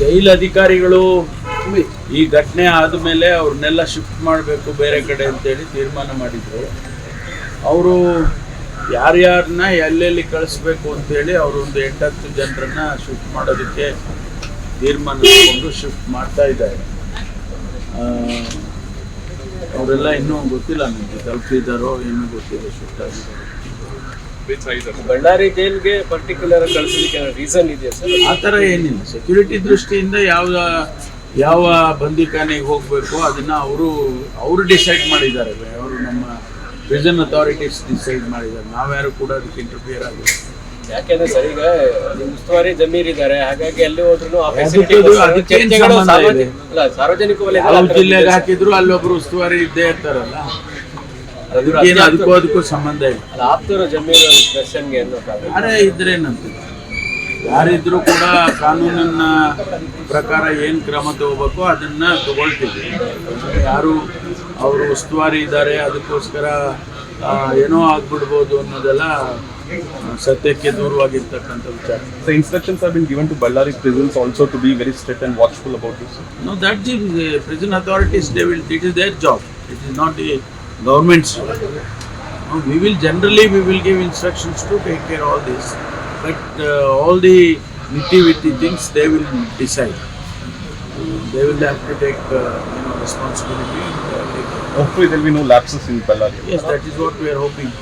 Jail ಅಧಿಕಾರಿಗಳು ಈ ಘಟನೆ ಆದಮೇಲೆ ಅವ್ರನ್ನೆಲ್ಲ ಶಿಫ್ಟ್ ಮಾಡಬೇಕು ಬೇರೆ ಕಡೆ ಅಂತೇಳಿ ತೀರ್ಮಾನ ಮಾಡಿದ್ರು. ಅವರು ಯಾರ್ಯಾರನ್ನ ಎಲ್ಲೆಲ್ಲಿ ಕಳಿಸ್ಬೇಕು ಅಂತೇಳಿ ಅವರು ಒಂದು 8-10 ಜನರನ್ನ ಶಿಫ್ಟ್ ಮಾಡೋದಕ್ಕೆ ತೀರ್ಮಾನ ತಗೊಂಡು ಶಿಫ್ಟ್ ಮಾಡ್ತಾ ಇದ್ದಾರೆ. ಅವರೆಲ್ಲ ಇನ್ನೂ ಗೊತ್ತಿಲ್ಲ, ನನಗೆ ತಲುಪಿದಾರೋ ಏನೂ ಗೊತ್ತಿಲ್ಲ, ಶಿಫ್ಟ್ ಆಗಿದ್ದಾರೆ. ಬಳ್ಳಾರಿ ಜೈಲ್ಗೆ ಪರ್ಟಿಕ್ಯುಲರ್ ಕಳಿಸಲಿಕ್ಕೆ ರೀಸನ್ ಇದೆಯಾ ಸರ್? ಆ ಥರ ಏನಿಲ್ಲ. ಸೆಕ್ಯೂರಿಟಿ ದೃಷ್ಟಿಯಿಂದ ಯಾವ ಬಂದಿಖಾನೆಗೆ ಹೋಗಬೇಕು ಅದನ್ನು ಅವರು ಡಿಸೈಡ್ ಮಾಡಿದ್ದಾರೆ. ಅವರು ನಮ್ಮ ಪ್ರಿಸನ್ ಅಥಾರಿಟೀಸ್ ಡಿಸೈಡ್ ಮಾಡಿದ್ದಾರೆ. ನಾವ್ಯಾರು ಕೂಡ ಅದಕ್ಕೆ ಇಂಟರ್ಫಿಯರ್ ಆಗಿಲ್ಲ. ಯಾಕೆಂದ್ರೆ ಸರ್ ಈಗ ಉಸ್ತುವಾರಿ ಜಮೀರ್ ಇದ್ದಾರೆ, ಹಾಗಾಗಿ ಎಲ್ಲಿ ಹೋದ್ರು ಸಾರ್ವಜನಿಕ ಯಾವ ಜಿಲ್ಲೆಗೆ ಹಾಕಿದ್ರು ಅಲ್ಲೊಬ್ರು ಉಸ್ತುವಾರಿ ಇದ್ದೇ ಇರ್ತಾರಲ್ಲ, ಅದಕ್ಕೂ ಸಂಬಂಧ ಇಲ್ಲ. ಆಪ್ತರು ಜಮೀರ್ ದರ್ಶನ್ಗೆ ಯಾರೇ ಇದ್ರೇನಂತ ಯಾರಿದ್ರು ಕೂಡ ಕಾನೂನಿನ ಪ್ರಕಾರ ಏನು ಕ್ರಮ ತಗೋಬೇಕು ಅದನ್ನ ತಗೊಳ್ತೀವಿ. ಯಾರು ಅವರು ಉಸ್ತುವಾರಿ ಇದ್ದಾರೆ ಅದಕ್ಕೋಸ್ಕರ ಏನೋ ಆಗ್ಬಿಡ್ಬೋದು ಅನ್ನೋದೆಲ್ಲ ಸತ್ಯಕ್ಕೆ ದೂರವಾಗಿರ್ತಕ್ಕಂಥ ವಿಚಾರ. So instructions have been given to Ballari prisons also to be very strict and watchful about this. No, that the prison authorities, it is their job. It is not the government's job. No, we will give instructions to take care of all this, but all the nitty-gritty things they will decide. They will have to take responsibility. Hopefully there will be no lapses in Ballari. Yes, that is what we are hoping.